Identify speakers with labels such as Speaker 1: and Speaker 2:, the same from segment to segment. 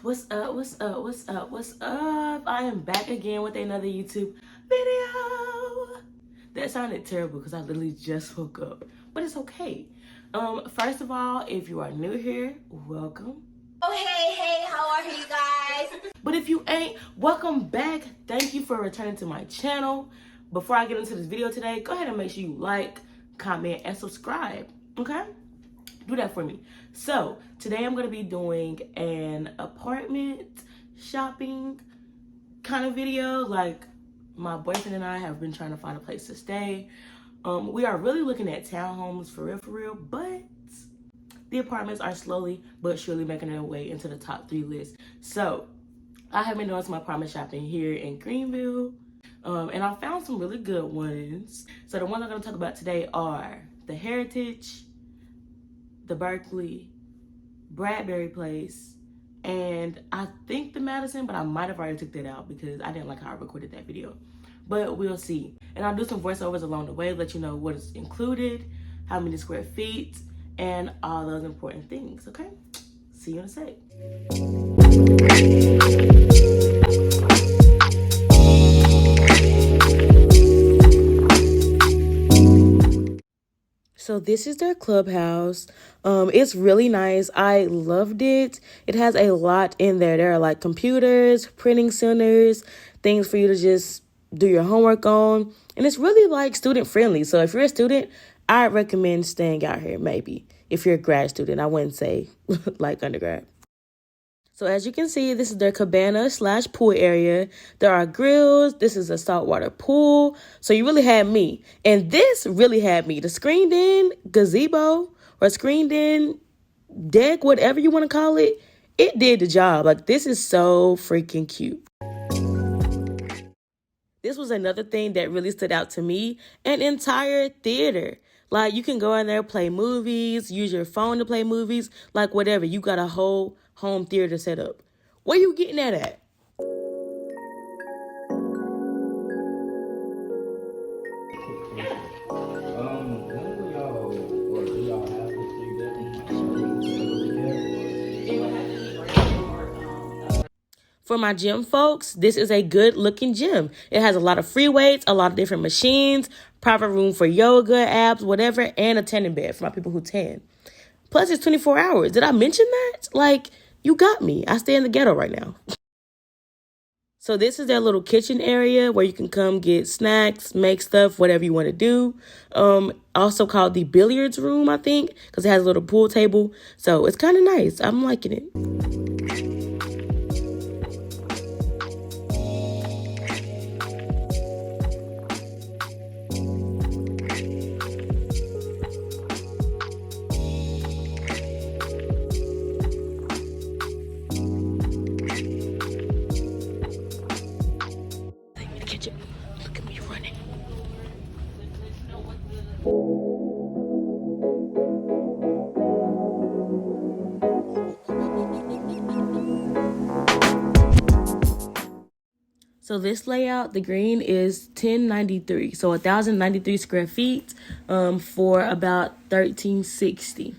Speaker 1: What's up? What's up? What's up? What's up? I am back again with another YouTube video. That sounded terrible because I literally just woke up, but it's okay. First of all, if you are new here, welcome.
Speaker 2: Oh, hey, how are you guys?
Speaker 1: But if you ain't, welcome back. Thank you for returning to my channel. Before I get into this video today, go ahead and make sure you like, comment, and subscribe, okay? Do that for me. So today I'm going to be doing an apartment shopping kind of video. Like, my boyfriend and I have been trying to find a place to stay. We are really looking at townhomes for real, but the apartments are slowly but surely making their way into the top 3 list. So I have been doing some apartment shopping here in Greenville, and I found some really good ones. So the ones I'm going to talk about today are the Heritage, the Berkeley, Bradbury Place, and I think the Madison, but I might have already took that out because I didn't like how I recorded that video. But we'll see. And I'll do some voiceovers along the way, let you know what is included, how many square feet, and all those important things, okay? See you in a sec. So this is their Clubhouse. It's really nice. I loved it. It has a lot in there. There are like computers, printing centers, things for you to just do your homework on. And it's really like student friendly. So if you're a student, I'd recommend staying out here maybe. If you're a grad student, I wouldn't say like undergrad. So as you can see, this is their cabana/pool area. There are grills. This is a saltwater pool. So you really had me. And this really had me. The screened in gazebo or screened in deck, whatever you want to call it, it did the job. Like, this is so freaking cute. This was another thing that really stood out to me. An entire theater. Like, you can go in there, play movies, use your phone to play movies, like whatever. You got a whole home theater set up. Where you getting that at? For my gym folks, this is a good looking gym. It has a lot of free weights, a lot of different machines, private room for yoga, abs, whatever, and a tanning bed for my people who tan. Plus, it's 24 hours. Did I mention that? Like, you got me. I stay in the ghetto right now. So this is their little kitchen area where you can come get snacks, make stuff, whatever you want to do. Also called the billiards room, I think, because it has a little pool table. So it's kind of nice. I'm liking it. Look at me running. So this layout, the green is 1093. So 1,093 square feet for about $1,360.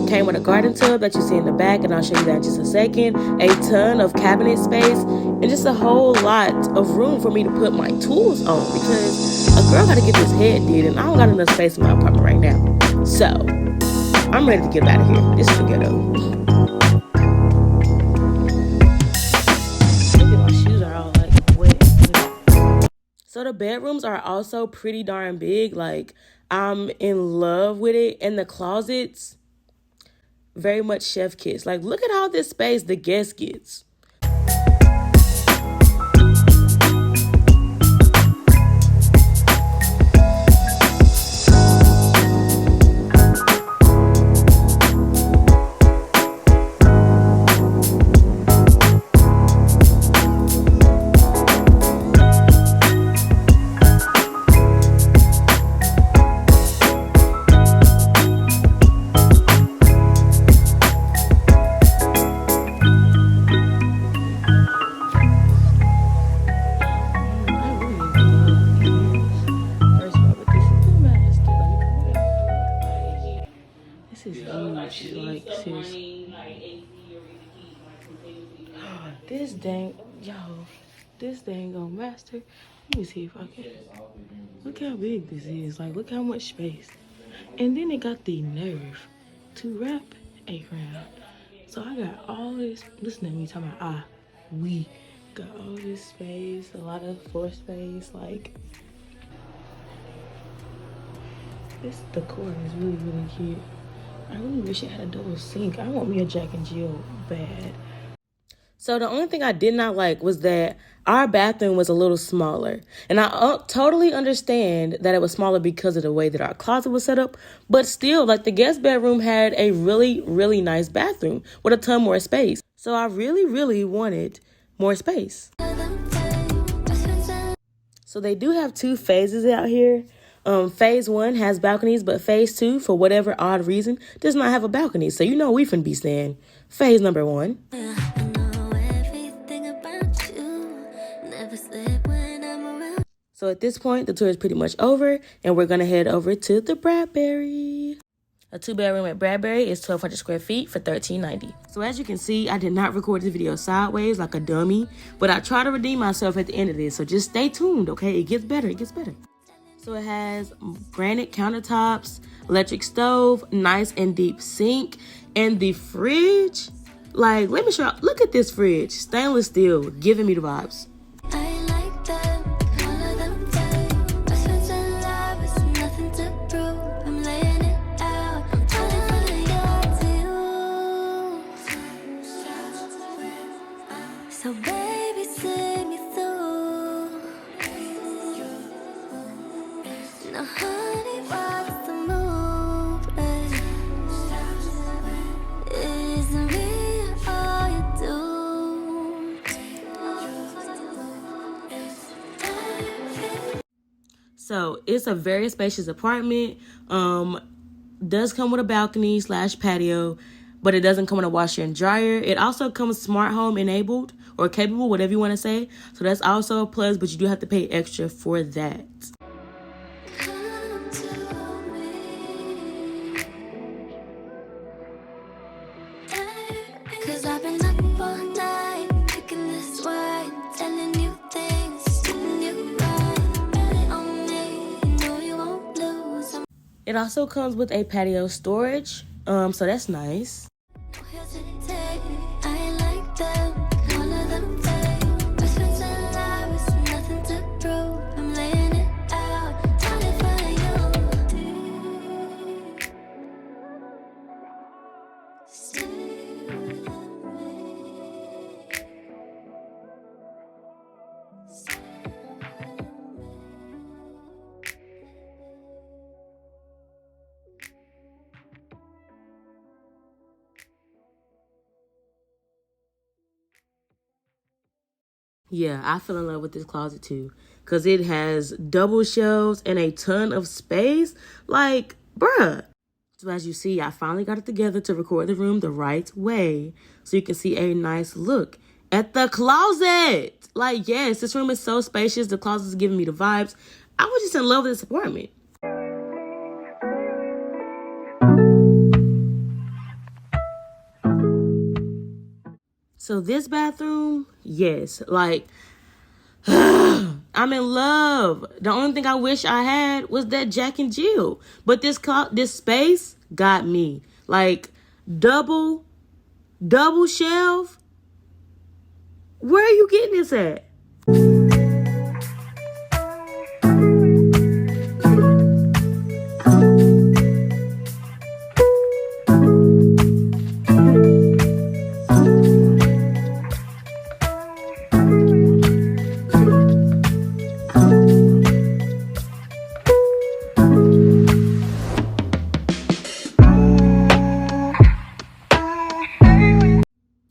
Speaker 1: Came with a garden tub that you see in the back, and I'll show you that in just a second. A ton of cabinet space, and just a whole lot of room for me to put my tools on, because a girl got to get this head did, and I don't got enough space in my apartment right now. So I'm ready to get out of here. This is the ghetto. My shoes are all like wet. So the bedrooms are also pretty darn big. Like, I'm in love with it, and the closets, very much chef kiss. Like, look at all this space the guest gets. This is huge. Like, seriously. This dang, yo, this dang on master. Let me see if I can. Look how big this is. Like, look how much space. And then it got the nerve to wrap a crown. So I got all this. Listen to me talking about we got all this space, a lot of floor space. Like, this decor is really, really cute. I really wish it had a double sink. I want me a Jack and Jill bad. So the only thing I did not like was that our bathroom was a little smaller. And I totally understand that it was smaller because of the way that our closet was set up. But still, like, the guest bedroom had a really, really nice bathroom with a ton more space. So I really, really wanted more space. So they do have 2 phases out here. Phase 1 has balconies, but phase 2, for whatever odd reason, does not have a balcony. So you know we finna be saying phase number 1. So at this point, the tour is pretty much over, and we're gonna head over to the Bradbury. A 2-bedroom at Bradbury is 1,200 square feet for $13.90. So as you can see, I did not record this video sideways like a dummy, but I try to redeem myself at the end of this. So just stay tuned, okay? It gets better, it gets better. So it has granite countertops, electric stove, nice and deep sink, and the fridge. Like, let me show you. Look at this fridge, stainless steel, giving me the vibes.
Speaker 3: So baby, see me through. Now honey, what's the move? Isn't me all you do?
Speaker 1: So it's a very spacious apartment. Does come with a balcony / patio, but it doesn't come with a washer and dryer. It also comes smart home enabled or capable, whatever you want to say. So that's also a plus, but you do have to pay extra for that.
Speaker 3: Cause I've been up all night, picking this wine, telling you things, doing you right, betting on me, you know you won't lose.
Speaker 1: It also comes with a patio storage, so that's nice.
Speaker 3: I like them, all of them fake. Best friends and lovers, nothing to prove. I'm laying it out, only for you. Stay with me. Stay with me.
Speaker 1: Yeah, I fell in love with this closet too, because it has double shelves and a ton of space. Like, bruh. So as you see, I finally got it together to record the room the right way, so you can see a nice look at the closet. Like, yes, this room is so spacious. The closet is giving me the vibes. I was just in love with this apartment. So this bathroom, yes, like, I'm in love. The only thing I wish I had was that Jack and Jill. But this space got me. Like, double shelf. Where are you getting this at?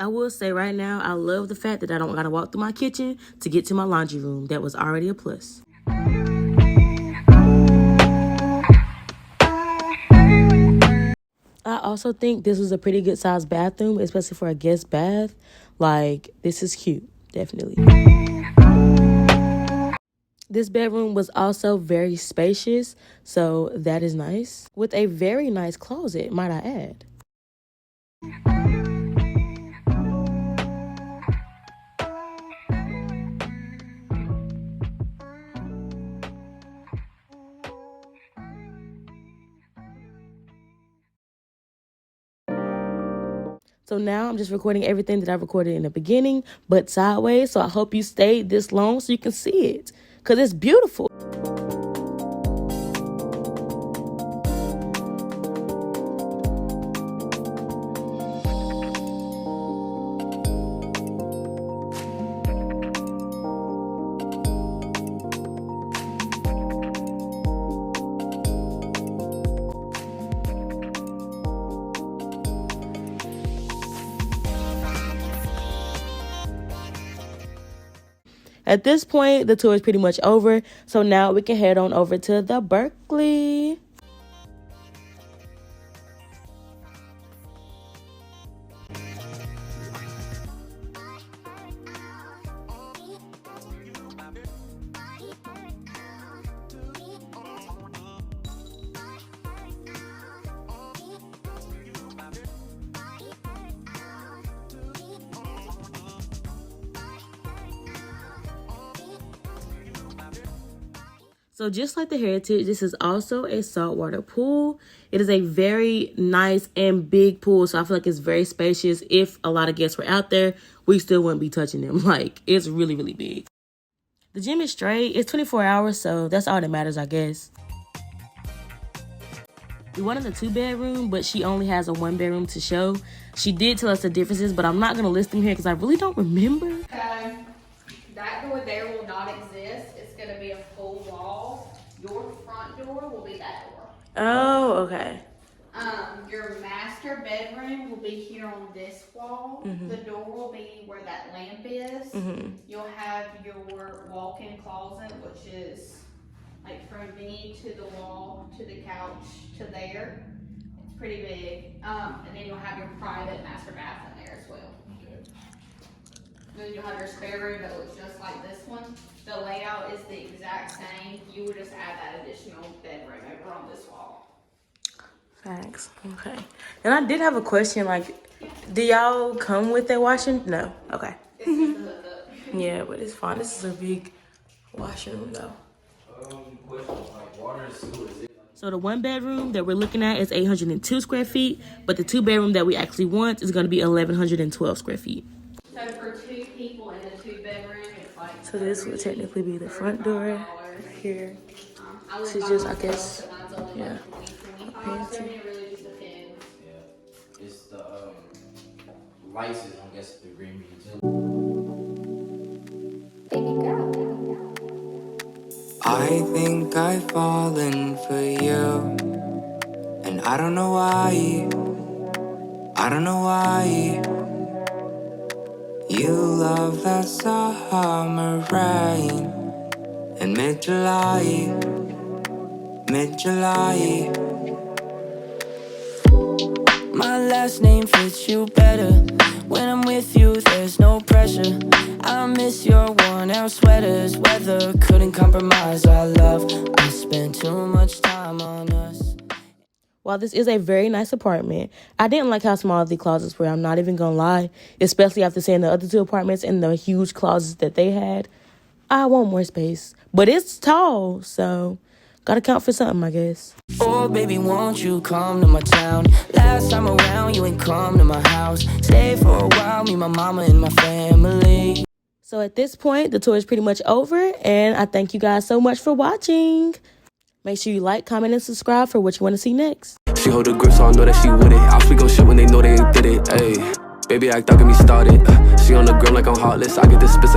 Speaker 1: I will say right now, I love the fact that I don't gotta walk through my kitchen to get to my laundry room. That was already a plus. I also think this was a pretty good sized bathroom, especially for a guest bath. Like, this is cute, definitely. This bedroom was also very spacious, so that is nice. With a very nice closet, might I add. So now I'm just recording everything that I recorded in the beginning, but sideways. So I hope you stayed this long so you can see it, because it's beautiful. At this point, the tour is pretty much over. So now we can head on over to the Berkeley. So just like the Heritage, this is also a saltwater pool. It is a very nice and big pool, so I feel like it's very spacious. If a lot of guests were out there, we still wouldn't be touching them. Like, it's really, really big. The gym is straight. It's 24 hours, so that's all that matters, I guess. We wanted a 2-bedroom, but she only has a 1-bedroom to show. She did tell us the differences, but I'm not going to list them here because I really don't remember.
Speaker 2: That door there will not exist. It's going to be a full wall. Your front door will be that door.
Speaker 1: Oh, okay.
Speaker 2: Your master bedroom will be here on this wall.
Speaker 1: Mm-hmm.
Speaker 2: The door will be where that lamp is.
Speaker 1: Mm-hmm.
Speaker 2: You'll have your walk-in closet, which is like from me to the wall, to the couch, to there. It's pretty big. And then you'll have your private master bath in there as well. Then you'll have your spare room that looks just like this one. The layout is the exact same. You would just add that additional bedroom over on this wall.
Speaker 1: Thanks. Okay. And I did have a question, like, do y'all come with a washing? No. Okay.
Speaker 2: This is the hookup.
Speaker 1: Yeah, but it's fine. This is a big washroom, though.
Speaker 4: Question, like water and sewer, is it?
Speaker 1: So the 1-bedroom that we're looking at is 802 square feet, but the 2-bedroom that we actually want is going to be 1,112 square feet.
Speaker 2: So for 2 people in the 2-bedroom, it's like.
Speaker 1: So this would technically be the front door here. This is just, I guess, yeah.
Speaker 2: So it really just depends.
Speaker 4: Yeah. It's the license, I guess, the Greenville too.
Speaker 2: Baby girl.
Speaker 5: I think I've fallen for you, and I don't know why. I don't know why. You love that summer rain in mid-July, mid-July. My last name fits you better. When I'm with you, there's no pressure. I miss your worn-out sweaters. Weather couldn't compromise our love. I spent too much time on us.
Speaker 1: While this is a very nice apartment, I didn't like how small the closets were. I'm not even gonna lie, especially after seeing the other 2 apartments and the huge closets that they had. I want more space, but it's tall, so gotta count for something, I guess.
Speaker 5: Oh, baby, won't you come to my town? Last time around, you ain't come to my house. Stay for a while, me, my mama, and my family.
Speaker 1: So at this point, the tour is pretty much over, and I thank you guys so much for watching. Make sure you like, comment, and subscribe for what you want to see next.
Speaker 6: She hold the grip, so I know that she with it. I'll speak on shit when they know they ain't did it. Ayy, baby, act out, get me started. She on the grill like I'm heartless. I get this spittin'